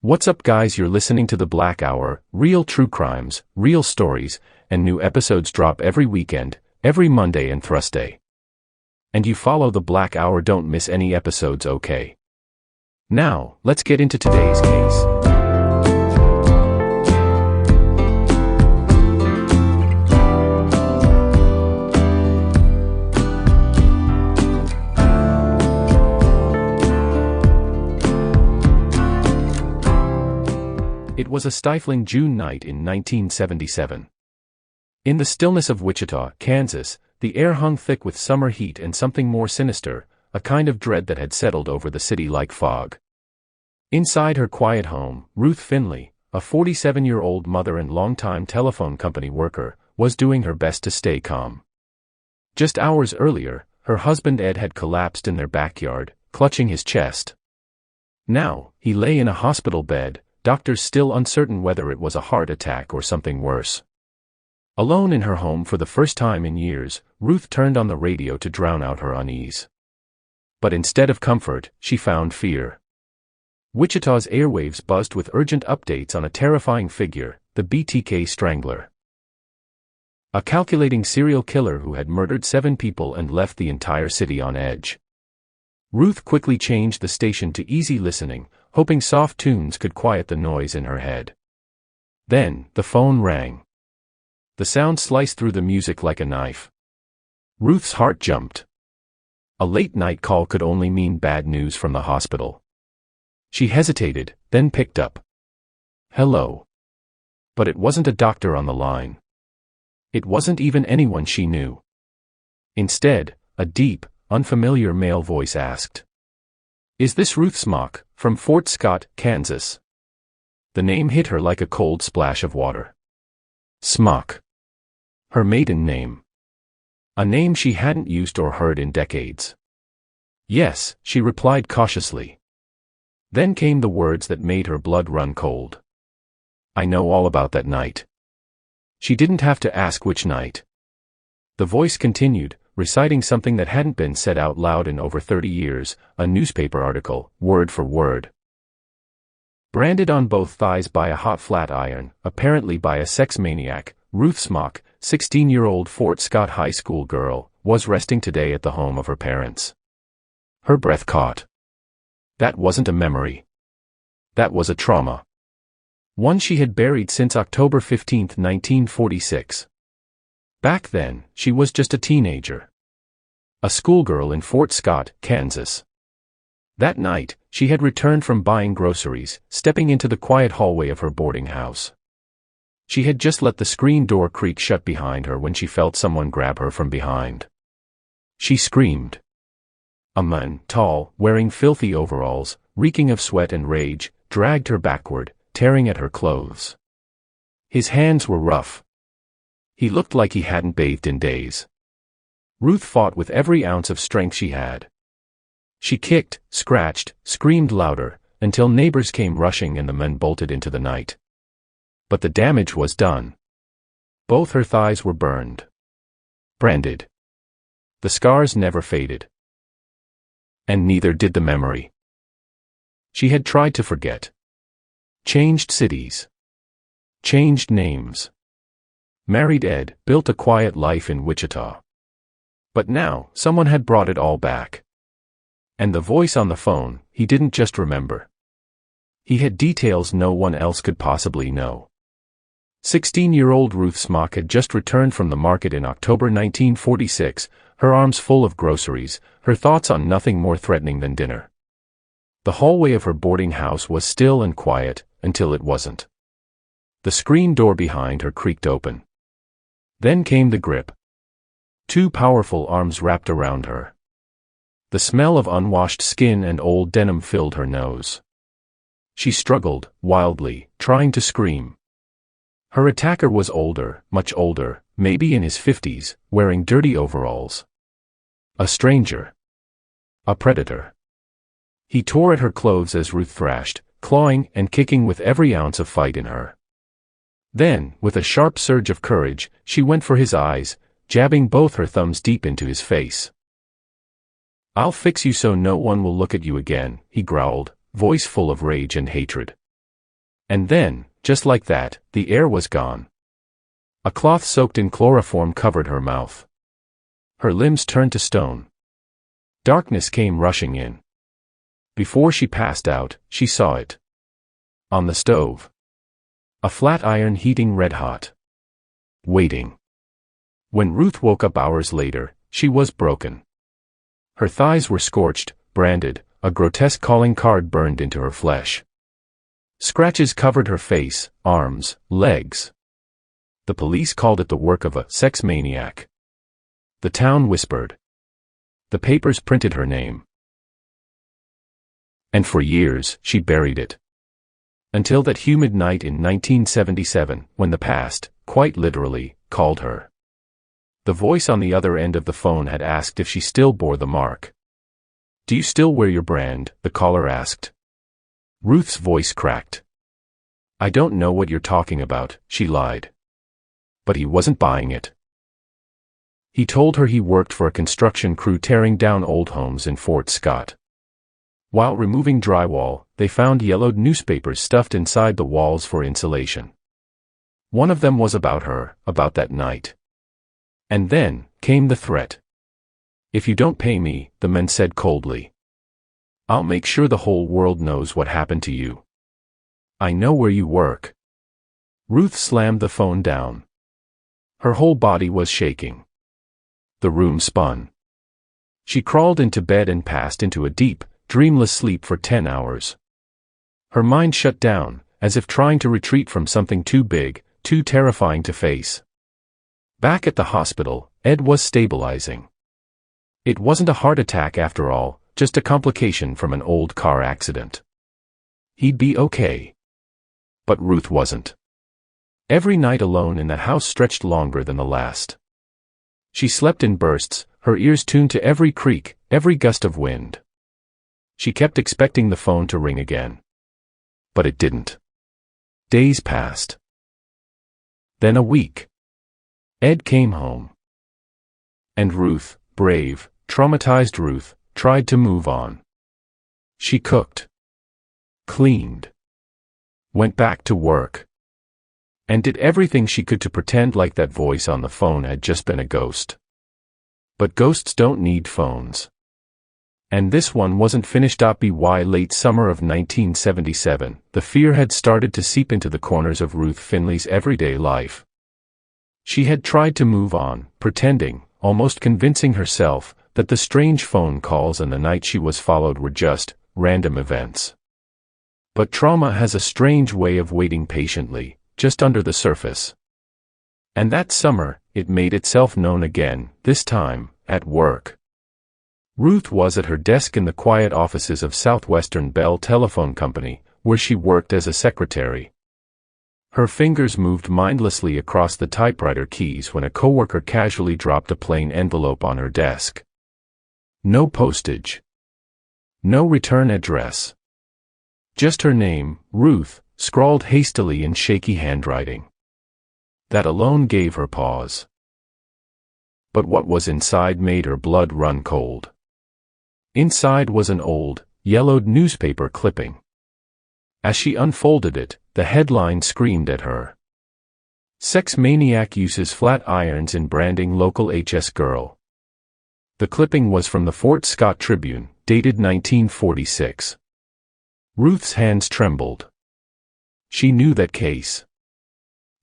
What's up, guys? You're listening to The Black Hour, real true crimes, real stories, and new episodes drop every weekend, every Monday and Thursday. And you follow The Black Hour, don't miss any episodes, okay? Now, let's get into today's case. It was a stifling June night in 1977. In the stillness of Wichita, Kansas, the air hung thick with summer heat and something more sinister, a kind of dread that had settled over the city like fog. Inside her quiet home, Ruth Finley, a 47-year-old mother and longtime telephone company worker, was doing her best to stay calm. Just hours earlier, her husband Ed had collapsed in their backyard, clutching his chest. Now, he lay in a hospital bed, doctors still uncertain whether it was a heart attack or something worse. Alone in her home for the first time in years, Ruth turned on the radio to drown out her unease. But instead of comfort, she found fear. Wichita's airwaves buzzed with urgent updates on a terrifying figure, the BTK Strangler. A calculating serial killer who had murdered 7 people and left the entire city on edge. Ruth quickly changed the station to easy listening, hoping soft tunes could quiet the noise in her head. Then, the phone rang. The sound sliced through the music like a knife. Ruth's heart jumped. A late-night call could only mean bad news from the hospital. She hesitated, then picked up. Hello. But it wasn't a doctor on the line. It wasn't even anyone she knew. Instead, a deep, unfamiliar male voice asked, "Is this Ruth Smock, from Fort Scott, Kansas?" The name hit her like a cold splash of water. Smock. Her maiden name. A name she hadn't used or heard in decades. "Yes," she replied cautiously. Then came the words that made her blood run cold. "I know all about that night." She didn't have to ask which night. The voice continued, reciting something that hadn't been said out loud in over 30 years, a newspaper article, word for word. Branded on both thighs by a hot flat iron, apparently by a sex maniac, Ruth Smock, 16-year-old Fort Scott High School girl, was resting today at the home of her parents. Her breath caught. That wasn't a memory. That was a trauma. One she had buried since October 15, 1946. Back then, she was just a teenager. A schoolgirl in Fort Scott, Kansas. That night, she had returned from buying groceries, stepping into the quiet hallway of her boarding house. She had just let the screen door creak shut behind her when she felt someone grab her from behind. She screamed. A man, tall, wearing filthy overalls, reeking of sweat and rage, dragged her backward, tearing at her clothes. His hands were rough. He looked like he hadn't bathed in days. Ruth fought with every ounce of strength she had. She kicked, scratched, screamed louder, until neighbors came rushing and the men bolted into the night. But the damage was done. Both her thighs were burned. Branded. The scars never faded. And neither did the memory. She had tried to forget. Changed cities. Changed names. Married Ed, built a quiet life in Wichita. But now, someone had brought it all back. And the voice on the phone, he didn't just remember. He had details no one else could possibly know. 16-year-old Ruth Smock had just returned from the market in October 1946, her arms full of groceries, her thoughts on nothing more threatening than dinner. The hallway of her boarding house was still and quiet, until it wasn't. The screen door behind her creaked open. Then came the grip. 2 powerful arms wrapped around her. The smell of unwashed skin and old denim filled her nose. She struggled, wildly, trying to scream. Her attacker was older, much older, maybe in his 50s, wearing dirty overalls. A stranger. A predator. He tore at her clothes as Ruth thrashed, clawing and kicking with every ounce of fight in her. Then, with a sharp surge of courage, she went for his eyes, jabbing both her thumbs deep into his face. "I'll fix you so no one will look at you again," he growled, voice full of rage and hatred. And then, just like that, the air was gone. A cloth soaked in chloroform covered her mouth. Her limbs turned to stone. Darkness came rushing in. Before she passed out, she saw it. On the stove. A flat iron heating red hot. Waiting. When Ruth woke up hours later, she was broken. Her thighs were scorched, branded, a grotesque calling card burned into her flesh. Scratches covered her face, arms, legs. The police called it the work of a sex maniac. The town whispered. The papers printed her name. And for years, she buried it. Until that humid night in 1977, when the past, quite literally, called her. The voice on the other end of the phone had asked if she still bore the mark. "Do you still wear your brand?" the caller asked. Ruth's voice cracked. "I don't know what you're talking about," she lied. But he wasn't buying it. He told her he worked for a construction crew tearing down old homes in Fort Scott. While removing drywall, they found yellowed newspapers stuffed inside the walls for insulation. One of them was about her, about that night. And then came the threat. "If you don't pay me," the men said coldly, "I'll make sure the whole world knows what happened to you. I know where you work." Ruth slammed the phone down. Her whole body was shaking. The room spun. She crawled into bed and passed into a deep, dreamless sleep for 10 hours. Her mind shut down, as if trying to retreat from something too big, too terrifying to face. Back at the hospital, Ed was stabilizing. It wasn't a heart attack after all, just a complication from an old car accident. He'd be okay. But Ruth wasn't. Every night alone in that house stretched longer than the last. She slept in bursts, her ears tuned to every creak, every gust of wind. She kept expecting the phone to ring again. But it didn't. Days passed. Then a week. Ed came home. And Ruth, brave, traumatized Ruth, tried to move on. She cooked. Cleaned. Went back to work. And did everything she could to pretend like that voice on the phone had just been a ghost. But ghosts don't need phones. And this one wasn't finished up. By late summer of 1977, the fear had started to seep into the corners of Ruth Finley's everyday life. She had tried to move on, pretending, almost convincing herself, that the strange phone calls and the night she was followed were just random events. But trauma has a strange way of waiting patiently, just under the surface. And that summer, it made itself known again, this time, at work. Ruth was at her desk in the quiet offices of Southwestern Bell Telephone Company, where she worked as a secretary. Her fingers moved mindlessly across the typewriter keys when a coworker casually dropped a plain envelope on her desk. No postage. No return address. Just her name, Ruth, scrawled hastily in shaky handwriting. That alone gave her pause. But what was inside made her blood run cold. Inside was an old, yellowed newspaper clipping. As she unfolded it, the headline screamed at her. "Sex maniac uses flat irons in branding local HS girl." The clipping was from the Fort Scott Tribune, dated 1946. Ruth's hands trembled. She knew that case.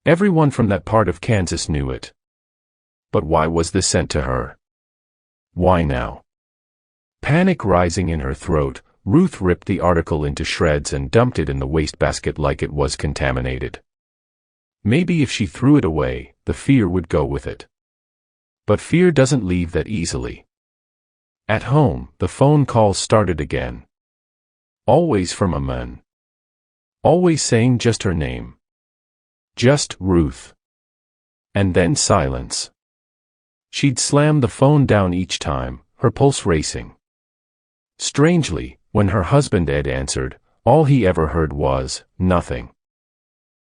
Everyone from that part of Kansas knew it. But why was this sent to her? Why now? Panic rising in her throat, Ruth ripped the article into shreds and dumped it in the wastebasket like it was contaminated. Maybe if she threw it away, the fear would go with it. But fear doesn't leave that easily. At home, the phone calls started again. Always from a man. Always saying just her name. Just Ruth. And then silence. She'd slam the phone down each time, her pulse racing. Strangely, when her husband Ed answered, all he ever heard was, nothing.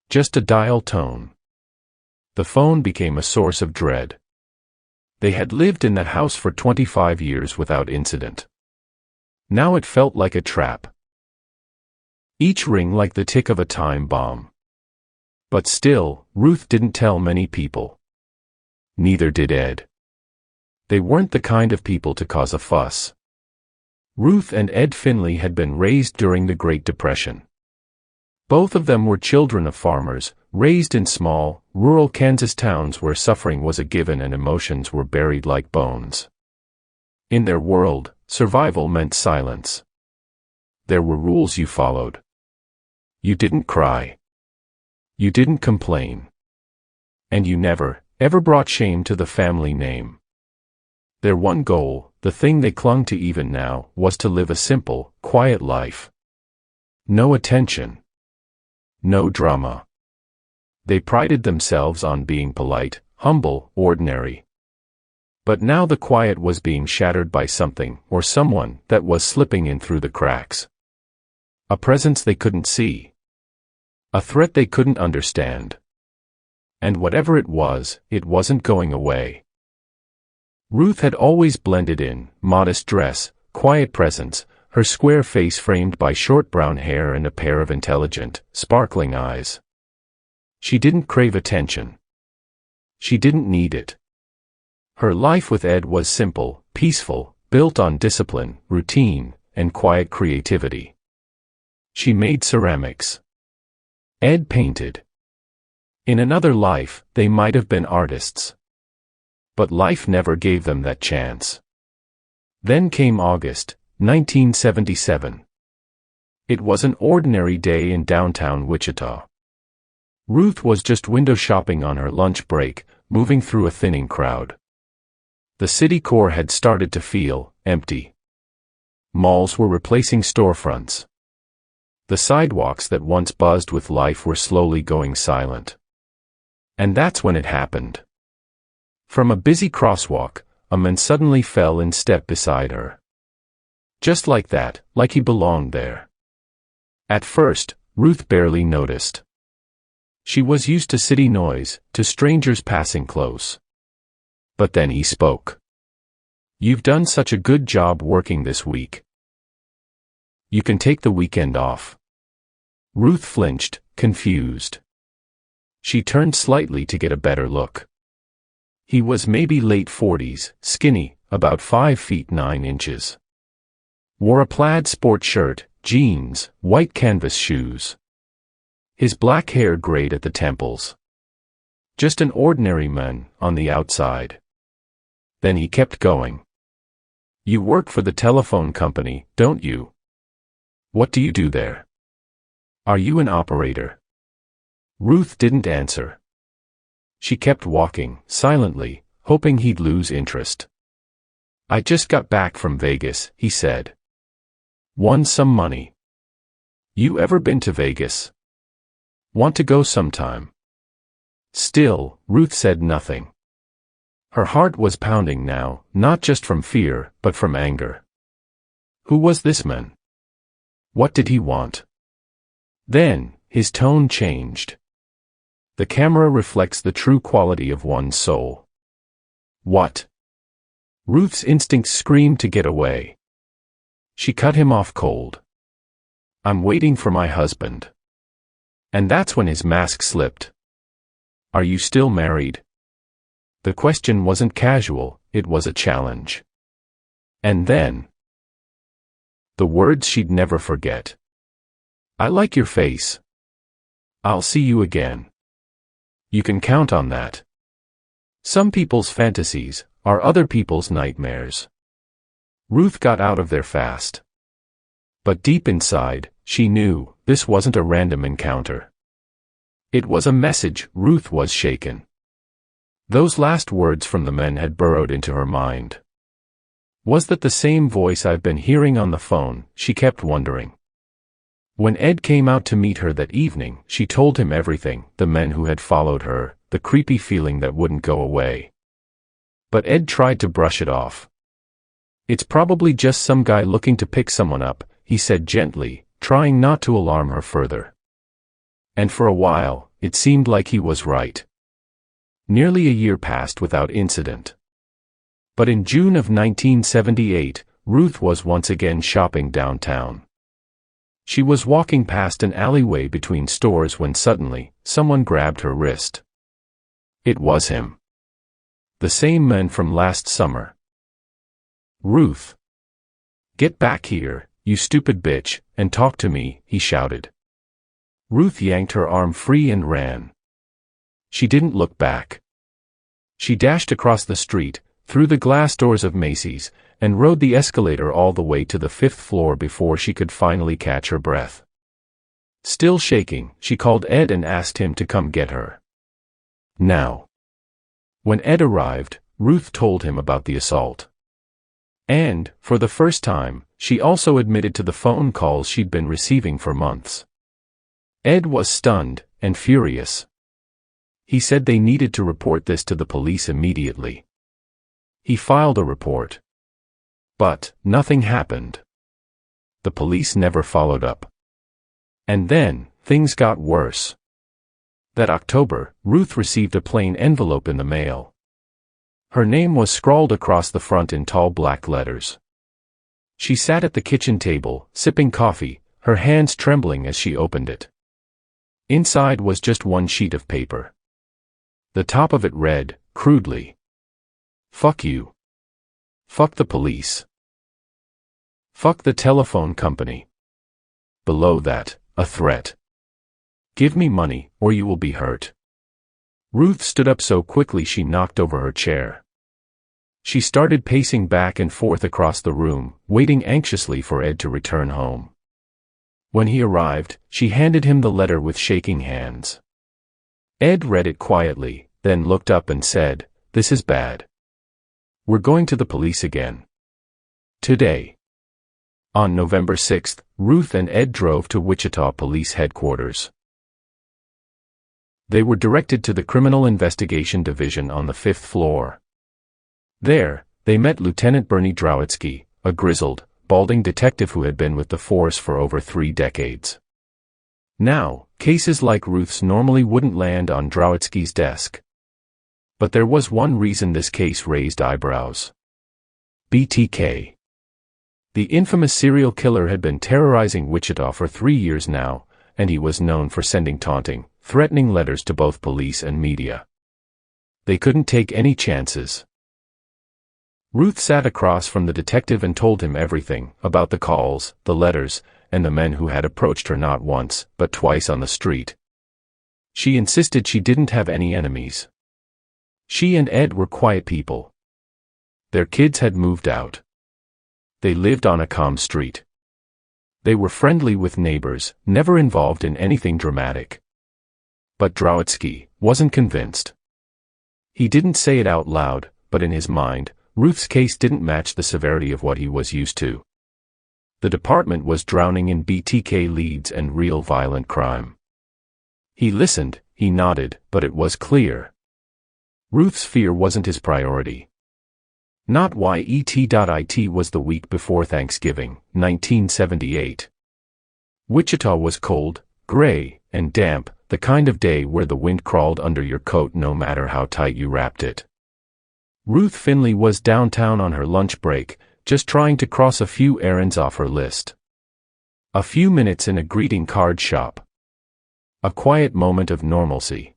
Just a dial tone. The phone became a source of dread. They had lived in that house for 25 years without incident. Now it felt like a trap. each ring like the tick of a time bomb. But still, Ruth didn't tell many people. Neither did Ed. They weren't the kind of people to cause a fuss. Ruth and Ed Finley had been raised during the Great Depression. Both of them were children of farmers, raised in small, rural Kansas towns where suffering was a given and emotions were buried like bones. In their world, survival meant silence. There were rules you followed. You didn't cry. You didn't complain. And you never, ever brought shame to the family name. Their one goal, the thing they clung to even now, was to live a simple, quiet life. No attention. No drama. They prided themselves on being polite, humble, ordinary. But now the quiet was being shattered by something, or someone, that was slipping in through the cracks. A presence they couldn't see. A threat they couldn't understand. And whatever it was, it wasn't going away. Ruth had always blended in, modest dress, quiet presence, her square face framed by short brown hair and a pair of intelligent, sparkling eyes. She didn't crave attention. She didn't need it. Her life with Ed was simple, peaceful, built on discipline, routine, and quiet creativity. She made ceramics. Ed painted. In another life, they might have been artists. But life never gave them that chance. Then came August, 1977. It was an ordinary day in downtown Wichita. Ruth was just window shopping on her lunch break, moving through a thinning crowd. The city core had started to feel empty. Malls were replacing storefronts. The sidewalks that once buzzed with life were slowly going silent. And that's when it happened. From a busy crosswalk, a man suddenly fell in step beside her. Just like that, like he belonged there. At first, Ruth barely noticed. She was used to city noise, to strangers passing close. But then he spoke. "You've done such a good job working this week. You can take the weekend off." Ruth flinched, confused. She turned slightly to get a better look. He was maybe late 40s, skinny, about 5 feet 9 inches. Wore a plaid sport shirt, jeans, white canvas shoes. His black hair grayed at the temples. Just an ordinary man, on the outside. Then he kept going. "You work for the telephone company, don't you? What do you do there? Are you an operator?" Ruth didn't answer. She kept walking, silently, hoping he'd lose interest. "I just got back from Vegas," he said. "Won some money. You ever been to Vegas? Want to go sometime?" Still, Ruth said nothing. Her heart was pounding now, not just from fear, but from anger. Who was this man? What did he want? Then, his tone changed. The camera reflects the true quality of one's soul. "What?" Ruth's instincts screamed to get away. She cut him off cold. "I'm waiting for my husband." And that's when his mask slipped. "Are you still married?" The question wasn't casual, it was a challenge. And then, the words she'd never forget. "I like your face. I'll see you again. You can count on that." Some people's fantasies are other people's nightmares. Ruth got out of there fast. But deep inside, she knew this wasn't a random encounter. It was a message. Ruth was shaken. Those last words from the men had burrowed into her mind. Was that the same voice I've been hearing on the phone, she kept wondering. When Ed came out to meet her that evening, she told him everything, the men who had followed her, the creepy feeling that wouldn't go away. But Ed tried to brush it off. "It's probably just some guy looking to pick someone up," he said gently, trying not to alarm her further. And for a while, it seemed like he was right. Nearly a year passed without incident. But in June of 1978, Ruth was once again shopping downtown. She was walking past an alleyway between stores when suddenly, someone grabbed her wrist. It was him. The same man from last summer. "Ruth. Get back here, you stupid bitch, and talk to me," he shouted. Ruth yanked her arm free and ran. She didn't look back. She dashed across the street, through the glass doors of Macy's, and rode the escalator all the way to the 5th floor before she could finally catch her breath. Still shaking, she called Ed and asked him to come get her. Now. When Ed arrived, Ruth told him about the assault. And, for the first time, she also admitted to the phone calls she'd been receiving for months. Ed was stunned and furious. He said they needed to report this to the police immediately. He filed a report. But nothing happened. The police never followed up. And then, things got worse. That October, Ruth received a plain envelope in the mail. Her name was scrawled across the front in tall black letters. She sat at the kitchen table, sipping coffee, her hands trembling as she opened it. Inside was just one sheet of paper. The top of it read, crudely, "Fuck you. Fuck the police. Fuck the telephone company." Below that, a threat. "Give me money, or you will be hurt." Ruth stood up so quickly she knocked over her chair. She started pacing back and forth across the room, waiting anxiously for Ed to return home. When he arrived, she handed him the letter with shaking hands. Ed read it quietly, then looked up and said, "This is bad. We're going to the police again. Today." On November 6th, Ruth and Ed drove to Wichita Police Headquarters. They were directed to the Criminal Investigation Division on the 5th floor. There, they met Lieutenant Bernie Drowitzky, a grizzled, balding detective who had been with the force for over 3 decades. Now, cases like Ruth's normally wouldn't land on Drowitzky's desk. But there was one reason this case raised eyebrows. BTK. The infamous serial killer had been terrorizing Wichita for 3 years now, and he was known for sending taunting, threatening letters to both police and media. They couldn't take any chances. Ruth sat across from the detective and told him everything about the calls, the letters, and the men who had approached her not once, but twice on the street. She insisted she didn't have any enemies. She and Ed were quiet people. Their kids had moved out. They lived on a calm street. They were friendly with neighbors, never involved in anything dramatic. But Drowitzky wasn't convinced. He didn't say it out loud, but in his mind, Ruth's case didn't match the severity of what he was used to. The department was drowning in BTK leads and real violent crime. He listened, he nodded, but it was clear. Ruth's fear wasn't his priority. Not why ET.IT was the week before Thanksgiving, 1978. Wichita was cold, gray, and damp, the kind of day where the wind crawled under your coat no matter how tight you wrapped it. Ruth Finley was downtown on her lunch break, just trying to cross a few errands off her list. A few minutes in a greeting card shop. A quiet moment of normalcy.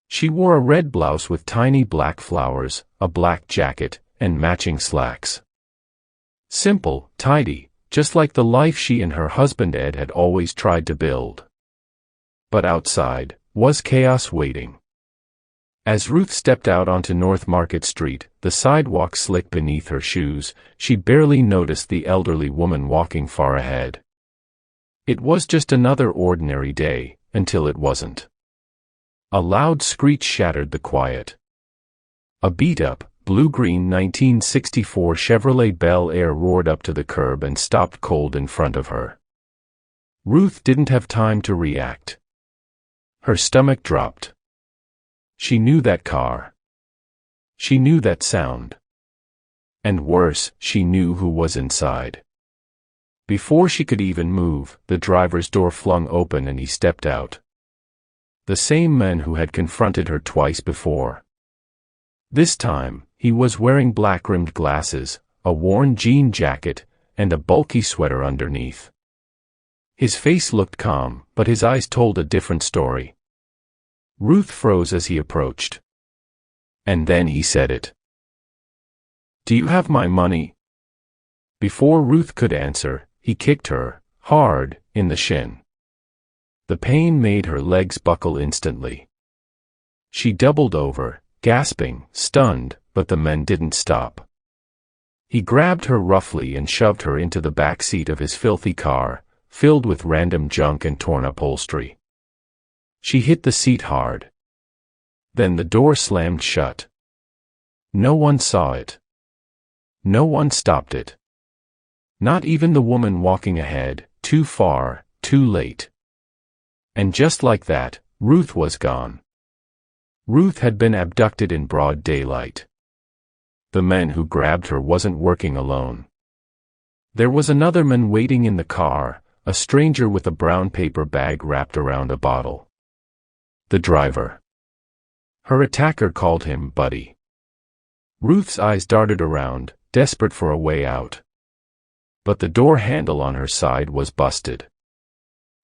She wore a red blouse with tiny black flowers, a black jacket, and matching slacks. Simple, tidy, just like the life she and her husband Ed had always tried to build. But outside was chaos waiting. As Ruth stepped out onto North Market Street, the sidewalk slick beneath her shoes, she barely noticed the elderly woman walking far ahead. It was just another ordinary day, until it wasn't. A loud screech shattered the quiet. A beat-up, blue-green 1964 Chevrolet Bel Air roared up to the curb and stopped cold in front of her. Ruth didn't have time to react. Her stomach dropped. She knew that car. She knew that sound. And worse, she knew who was inside. Before she could even move, the driver's door flung open and he stepped out. The same man who had confronted her twice before. This time, he was wearing black-rimmed glasses, a worn jean jacket, and a bulky sweater underneath. His face looked calm, but his eyes told a different story. Ruth froze as he approached. And then he said it. "Do you have my money?" Before Ruth could answer, he kicked her, hard, in the shin. The pain made her legs buckle instantly. She doubled over, gasping, stunned, but the men didn't stop. He grabbed her roughly and shoved her into the back seat of his filthy car, filled with random junk and torn upholstery. She hit the seat hard. Then the door slammed shut. No one saw it. No one stopped it. Not even the woman walking ahead, too far, too late. And just like that, Ruth was gone. Ruth had been abducted in broad daylight. The man who grabbed her wasn't working alone. There was another man waiting in the car, a stranger with a brown paper bag wrapped around a bottle. The driver. Her attacker called him Buddy. Ruth's eyes darted around, desperate for a way out. But the door handle on her side was busted.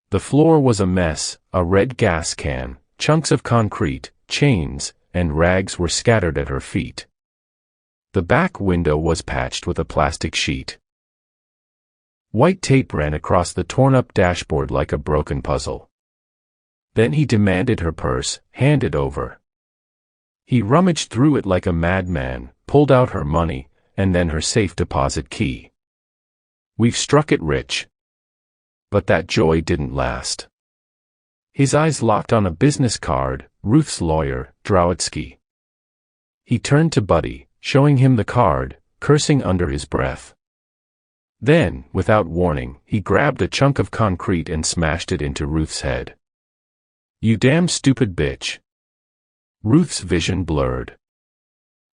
The floor was a mess, a red gas can, chunks of concrete, chains, and rags were scattered at her feet. The back window was patched with a plastic sheet. White tape ran across the torn-up dashboard like a broken puzzle. Then he demanded her purse, hand it over. He rummaged through it like a madman, pulled out her money, and then her safe deposit key. We've struck it rich. But that joy didn't last. His eyes locked on a business card, Ruth's lawyer, Droitsky. He turned to Buddy, showing him the card, cursing under his breath. Then, without warning, he grabbed a chunk of concrete and smashed it into Ruth's head. "You damn stupid bitch." Ruth's vision blurred.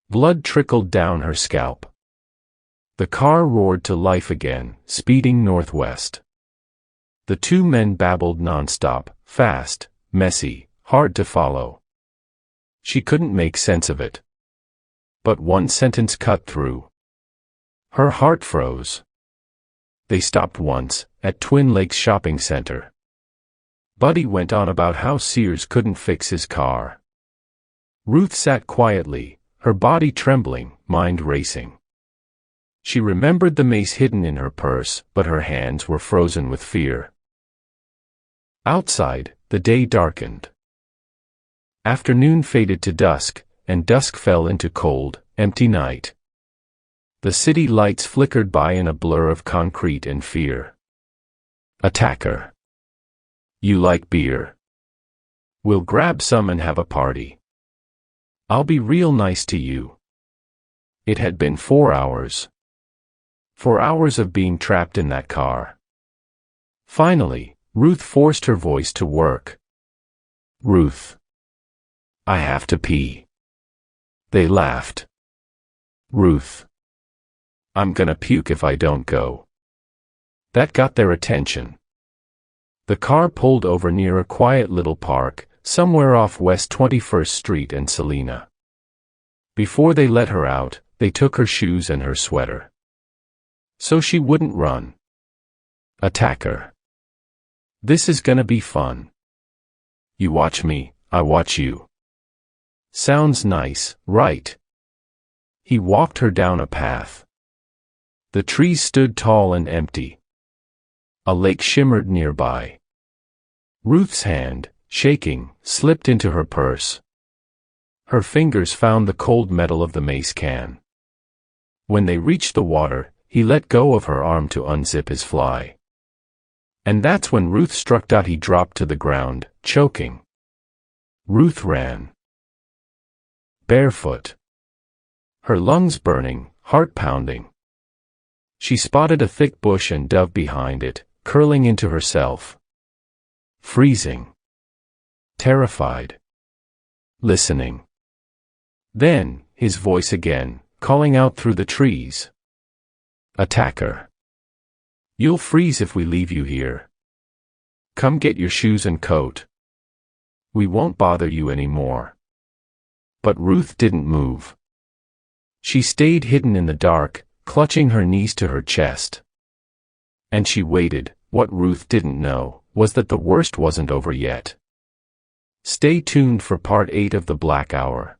Blood trickled down her scalp. The car roared to life again, speeding northwest. The two men babbled nonstop, fast, messy, hard to follow. She couldn't make sense of it. But one sentence cut through. Her heart froze. They stopped once, at Twin Lakes Shopping Center. Buddy went on about how Sears couldn't fix his car. Ruth sat quietly, her body trembling, mind racing. She remembered the mace hidden in her purse, but her hands were frozen with fear. Outside, the day darkened. Afternoon faded to dusk, and dusk fell into cold, empty night. The city lights flickered by in a blur of concrete and fear. Attacker. "You like beer? We'll grab some and have a party. I'll be real nice to you." It had been 4 hours. 4 hours of being trapped in that car. Finally, Ruth forced her voice to work. "Ruth. I have to pee." They laughed. "Ruth. I'm gonna puke if I don't go." That got their attention. The car pulled over near a quiet little park, somewhere off West 21st Street and Salina. Before they let her out, they took her shoes and her sweater. So she wouldn't run. Attacker. This is gonna be fun. You watch me, I watch you. Sounds nice, right? He walked her down a path. The trees stood tall and empty. A lake shimmered nearby. Ruth's hand, shaking, slipped into her purse. Her fingers found the cold metal of the mace can. When they reached the water, he let go of her arm to unzip his fly. And that's when Ruth struck out. He dropped to the ground, choking. Ruth ran. Barefoot. Her lungs burning, heart pounding. She spotted a thick bush and dove behind it, curling into herself. Freezing. Terrified. Listening. Then, his voice again, calling out through the trees. Attacker. You'll freeze if we leave you here. Come get your shoes and coat. We won't bother you anymore. But Ruth didn't move. She stayed hidden in the dark, clutching her knees to her chest. And she waited, what Ruth didn't know was that the worst wasn't over yet. Stay tuned for part 8 of The Black Hour.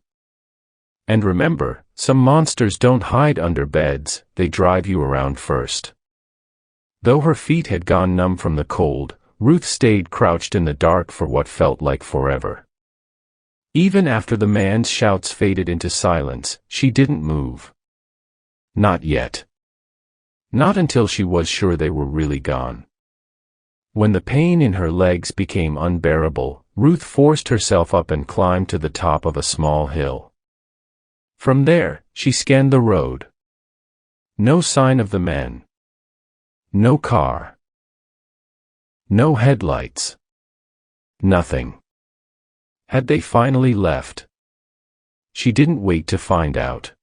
And remember, some monsters don't hide under beds, they drive you around first. Though her feet had gone numb from the cold, Ruth stayed crouched in the dark for what felt like forever. Even after the man's shouts faded into silence, she didn't move. Not yet. Not until she was sure they were really gone. When the pain in her legs became unbearable, Ruth forced herself up and climbed to the top of a small hill. From there, she scanned the road. No sign of the men. No car. No headlights. Nothing. Had they finally left? She didn't wait to find out.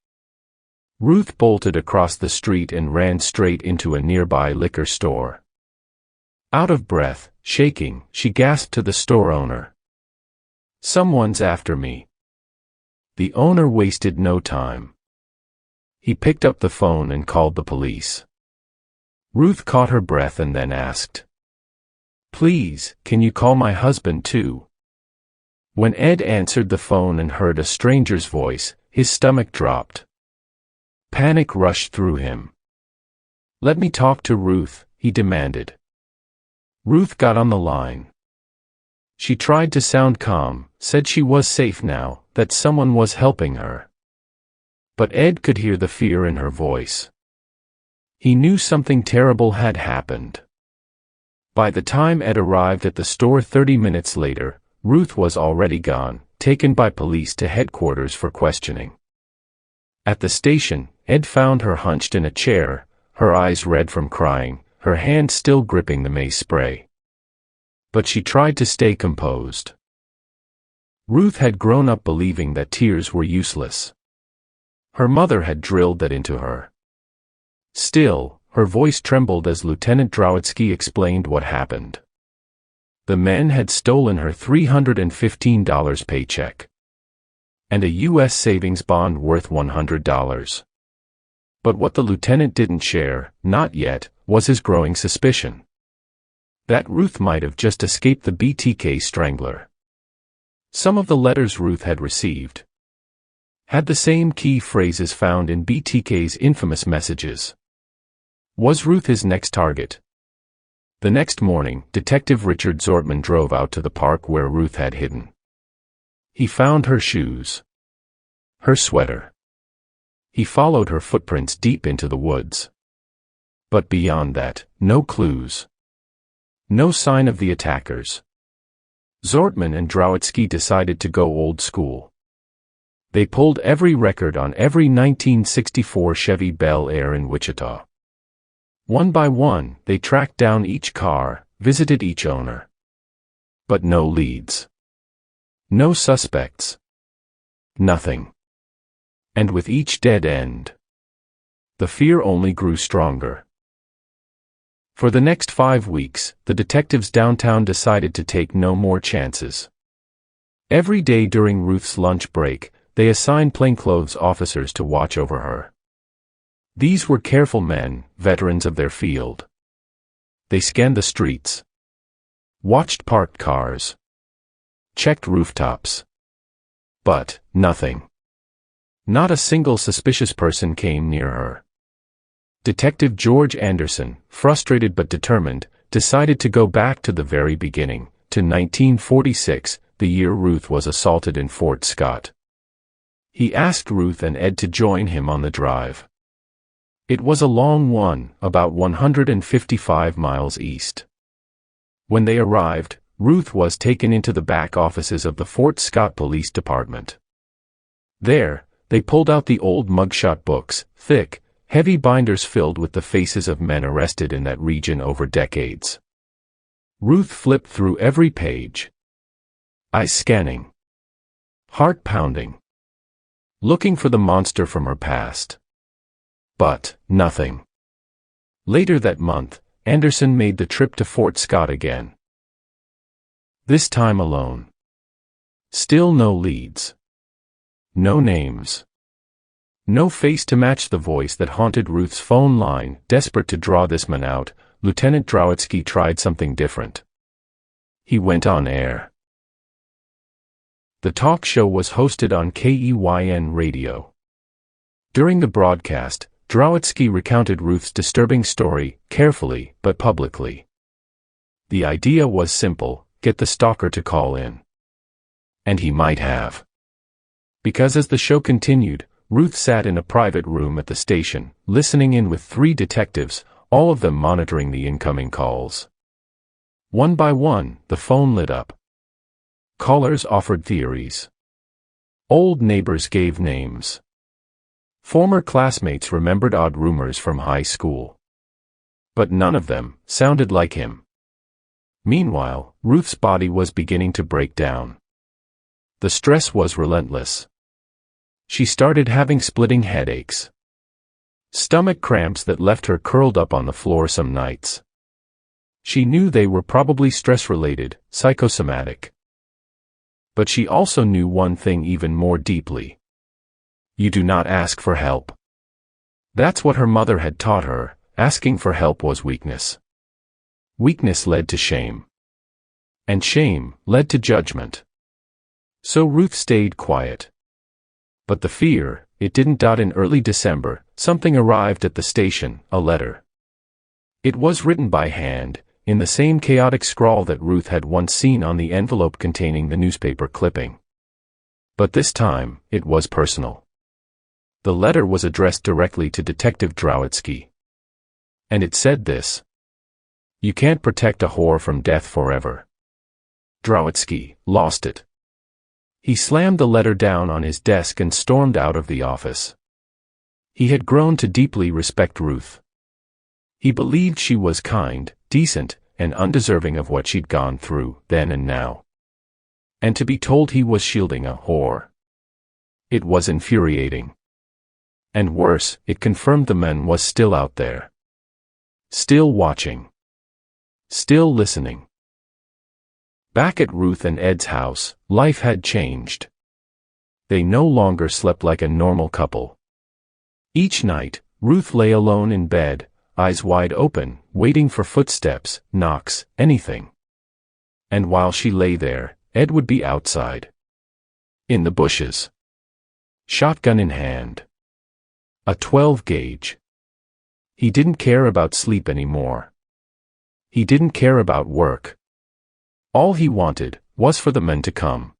Ruth bolted across the street and ran straight into a nearby liquor store. Out of breath, shaking, she gasped to the store owner. "Someone's after me." The owner wasted no time. He picked up the phone and called the police. Ruth caught her breath and then asked, "Please, can you call my husband too?" When Ed answered the phone and heard a stranger's voice, his stomach dropped. Panic rushed through him. "Let me talk to Ruth," he demanded. Ruth got on the line. She tried to sound calm, said she was safe now, that someone was helping her. But Ed could hear the fear in her voice. He knew something terrible had happened. By the time Ed arrived at the store 30 minutes later, Ruth was already gone, taken by police to headquarters for questioning. At the station, Ed found her hunched in a chair, her eyes red from crying, her hand still gripping the mace spray. But she tried to stay composed. Ruth had grown up believing that tears were useless. Her mother had drilled that into her. Still, her voice trembled as Lieutenant Drowitzky explained what happened. The men had stolen her $315 paycheck. And a U.S. savings bond worth $100. But what the lieutenant didn't share, not yet, was his growing suspicion. That Ruth might have just escaped the BTK strangler. Some of the letters Ruth had received had the same key phrases found in BTK's infamous messages. Was Ruth his next target? The next morning, Detective Richard Zortman drove out to the park where Ruth had hidden. He found her shoes. Her sweater. He followed her footprints deep into the woods. But beyond that, no clues. No sign of the attackers. Zortman and Drowitzky decided to go old school. They pulled every record on every 1964 Chevy Bel Air in Wichita. One by one, they tracked down each car, visited each owner. But no leads. No suspects. Nothing. And with each dead end, the fear only grew stronger. For the next 5 weeks, the detectives downtown decided to take no more chances. Every day during Ruth's lunch break, they assigned plainclothes officers to watch over her. These were careful men, veterans of their field. They scanned the streets, watched parked cars, checked rooftops. But nothing. Not a single suspicious person came near her. Detective George Anderson, frustrated but determined, decided to go back to the very beginning, to 1946, the year Ruth was assaulted in Fort Scott. He asked Ruth and Ed to join him on the drive. It was a long one, about 155 miles east. When they arrived, Ruth was taken into the back offices of the Fort Scott Police Department. There, they pulled out the old mugshot books, thick, heavy binders filled with the faces of men arrested in that region over decades. Ruth flipped through every page. Eyes scanning. Heart pounding. Looking for the monster from her past. But nothing. Later that month, Anderson made the trip to Fort Scott again. This time alone. Still no leads. No names. No face to match the voice that haunted Ruth's phone line. Desperate to draw this man out, Lieutenant Drowatsky tried something different. He went on air. The talk show was hosted on KEYN radio. During the broadcast, Drowatsky recounted Ruth's disturbing story, carefully but publicly. The idea was simple: get the stalker to call in. And he might have. Because as the show continued, Ruth sat in a private room at the station, listening in with 3 detectives, all of them monitoring the incoming calls. One by one, the phone lit up. Callers offered theories. Old neighbors gave names. Former classmates remembered odd rumors from high school. But none of them sounded like him. Meanwhile, Ruth's body was beginning to break down. The stress was relentless. She started having splitting headaches. Stomach cramps that left her curled up on the floor some nights. She knew they were probably stress-related, psychosomatic. But she also knew one thing even more deeply. You do not ask for help. That's what her mother had taught her. Asking for help was weakness. Weakness led to shame. And shame led to judgment. So Ruth stayed quiet. But the fear, it didn't. In early December, something arrived at the station, a letter. It was written by hand, in the same chaotic scrawl that Ruth had once seen on the envelope containing the newspaper clipping. But this time, it was personal. The letter was addressed directly to Detective Drowatsky. And it said this: "You can't protect a whore from death forever." Drowatsky lost it. He slammed the letter down on his desk and stormed out of the office. He had grown to deeply respect Ruth. He believed she was kind, decent, and undeserving of what she'd gone through, then and now. And to be told he was shielding a whore. It was infuriating. And worse, it confirmed the man was still out there. Still watching. Still listening. Back at Ruth and Ed's house, life had changed. They no longer slept like a normal couple. Each night, Ruth lay alone in bed, eyes wide open, waiting for footsteps, knocks, anything. And while she lay there, Ed would be outside. In the bushes. Shotgun in hand. A 12-gauge. He didn't care about sleep anymore. He didn't care about work. All he wanted was for the men to come.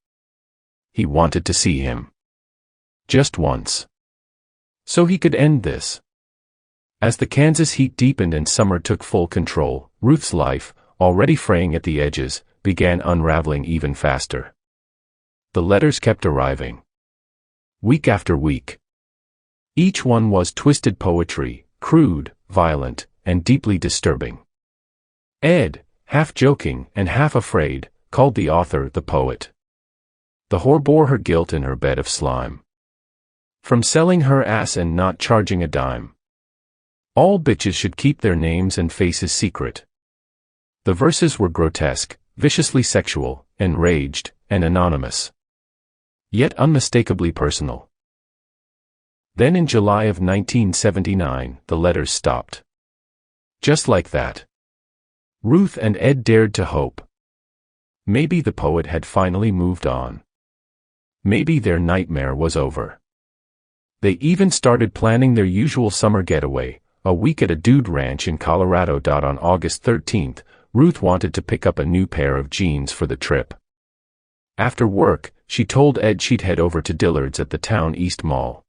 He wanted to see him. Just once. So he could end this. As the Kansas heat deepened and summer took full control, Ruth's life, already fraying at the edges, began unraveling even faster. The letters kept arriving. Week after week. Each one was twisted poetry, crude, violent, and deeply disturbing. Ed, half joking and half afraid, called the author the poet. The whore bore her guilt in her bed of slime. From selling her ass and not charging a dime. All bitches should keep their names and faces secret. The verses were grotesque, viciously sexual, enraged, and anonymous. Yet unmistakably personal. Then in July of 1979, the letters stopped. Just like that. Ruth and Ed dared to hope. Maybe the poet had finally moved on. Maybe their nightmare was over. They even started planning their usual summer getaway, a week at a dude ranch in Colorado. On August 13th, Ruth wanted to pick up a new pair of jeans for the trip. After work, she told Ed she'd head over to Dillard's at the Town East Mall.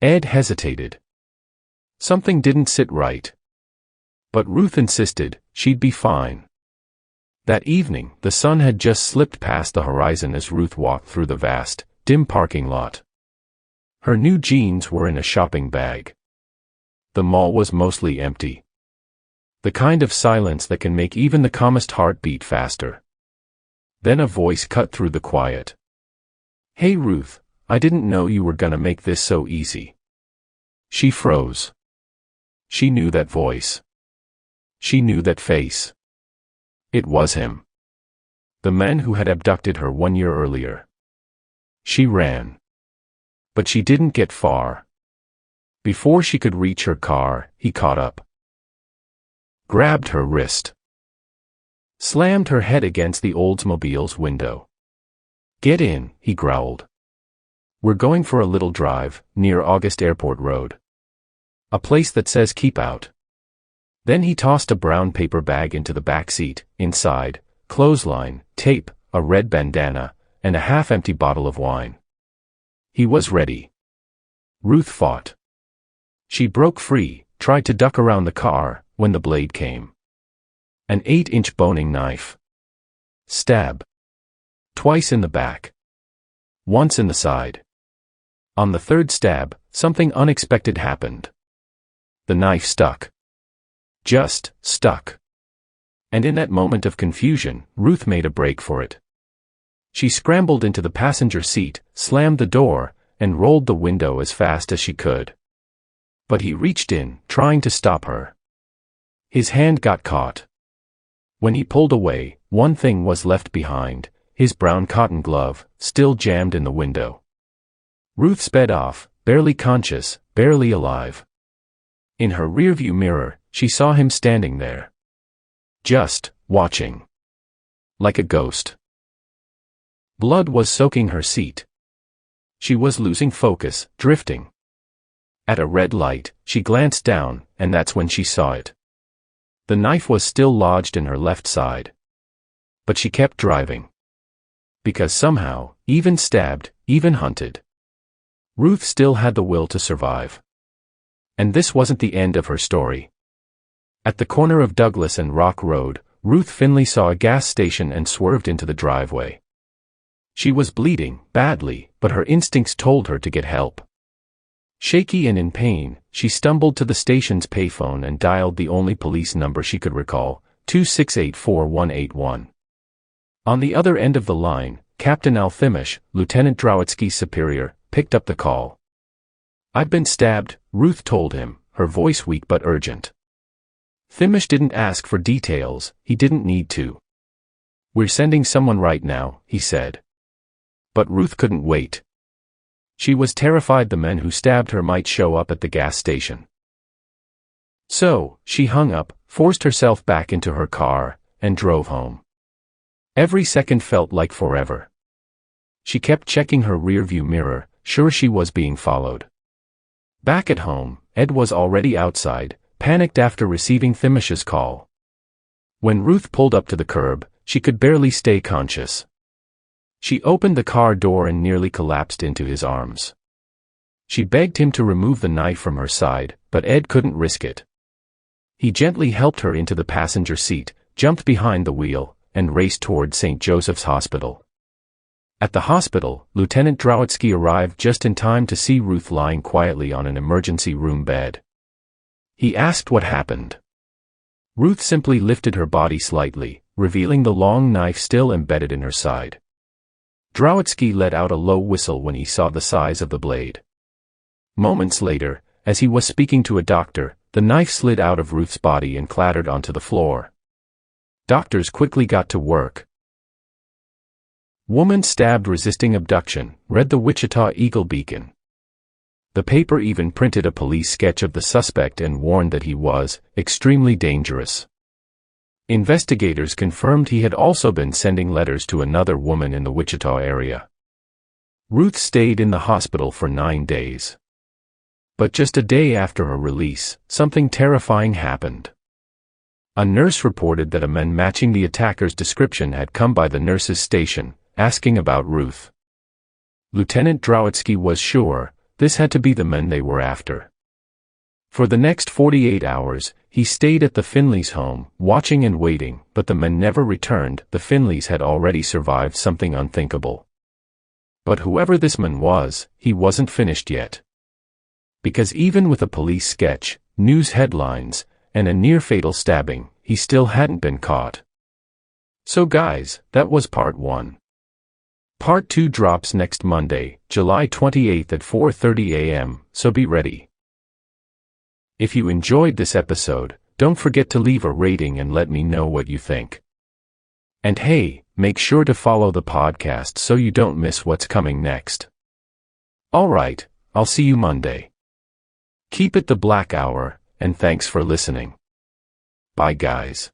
Ed hesitated. Something didn't sit right. But Ruth insisted she'd be fine. That evening, the sun had just slipped past the horizon as Ruth walked through the vast, dim parking lot. Her new jeans were in a shopping bag. The mall was mostly empty. The kind of silence that can make even the calmest heart beat faster. Then a voice cut through the quiet. "Hey Ruth, I didn't know you were gonna make this so easy." She froze. She knew that voice. She knew that face. It was him. The man who had abducted her 1 year earlier. She ran. But she didn't get far. Before she could reach her car, he caught up. grabbed her wrist, slammed her head against the Oldsmobile's window. "Get in," he growled. "We're going for a little drive, near August Airport Road. A place that says keep out." Then he tossed a brown paper bag into the back seat. Inside, clothesline, tape, a red bandana, and a half-empty bottle of wine. He was ready. Ruth fought. She broke free, tried to duck around the car, when the blade came. An 8-inch boning knife. Stab. Twice in the back. Once in the side. On the third stab, something unexpected happened. The knife stuck. Just stuck. And in that moment of confusion, Ruth made a break for it. She scrambled into the passenger seat, slammed the door, and rolled the window as fast as she could. But he reached in, trying to stop her. His hand got caught. When he pulled away, one thing was left behind, his brown cotton glove, still jammed in the window. Ruth sped off, barely conscious, barely alive. In her rearview mirror, she saw him standing there. Just watching. Like a ghost. Blood was soaking her seat. She was losing focus, drifting. At a red light, she glanced down, and that's when she saw it. The knife was still lodged in her left side. But she kept driving. Because somehow, even stabbed, even hunted, Ruth still had the will to survive. And this wasn't the end of her story. At the corner of Douglas and Rock Road, Ruth Finley saw a gas station and swerved into the driveway. She was bleeding, badly, but her instincts told her to get help. Shaky and in pain, she stumbled to the station's payphone and dialed the only police number she could recall, 268-4181. On the other end of the line, Captain Al Thimish, Lieutenant Drowatsky's superior, picked up the call. "I've been stabbed," Ruth told him, her voice weak but urgent. Thimish didn't ask for details, he didn't need to. "We're sending someone right now," he said. But Ruth couldn't wait. She was terrified the men who stabbed her might show up at the gas station. So, she hung up, forced herself back into her car, and drove home. Every second felt like forever. She kept checking her rearview mirror, sure she was being followed. Back at home, Ed was already outside, panicked after receiving Thimish's call. When Ruth pulled up to the curb, she could barely stay conscious. She opened the car door and nearly collapsed into his arms. She begged him to remove the knife from her side, but Ed couldn't risk it. He gently helped her into the passenger seat, jumped behind the wheel, and raced toward St. Joseph's Hospital. At the hospital, Lieutenant Drowatsky arrived just in time to see Ruth lying quietly on an emergency room bed. He asked what happened. Ruth simply lifted her body slightly, revealing the long knife still embedded in her side. Drowatsky let out a low whistle when he saw the size of the blade. Moments later, as he was speaking to a doctor, the knife slid out of Ruth's body and clattered onto the floor. Doctors quickly got to work. "Woman stabbed resisting abduction," read the Wichita Eagle-Beacon. The paper even printed a police sketch of the suspect and warned that he was extremely dangerous. Investigators confirmed he had also been sending letters to another woman in the Wichita area. Ruth stayed in the hospital for 9 days. But just a day after her release, something terrifying happened. A nurse reported that a man matching the attacker's description had come by the nurse's station, asking about Ruth. Lieutenant Drowatsky was sure this had to be the men they were after. For the next 48 hours, he stayed at the Finleys' home, watching and waiting, but the men never returned. The Finleys had already survived something unthinkable. But whoever this man was, he wasn't finished yet. Because even with a police sketch, news headlines, and a near-fatal stabbing, he still hadn't been caught. So guys, that was part 1. Part 2 drops next Monday, July 28th at 4:30 a.m., so be ready. If you enjoyed this episode, don't forget to leave a rating and let me know what you think. And hey, make sure to follow the podcast so you don't miss what's coming next. Alright, I'll see you Monday. Keep it the Black Hour, and thanks for listening. Bye guys.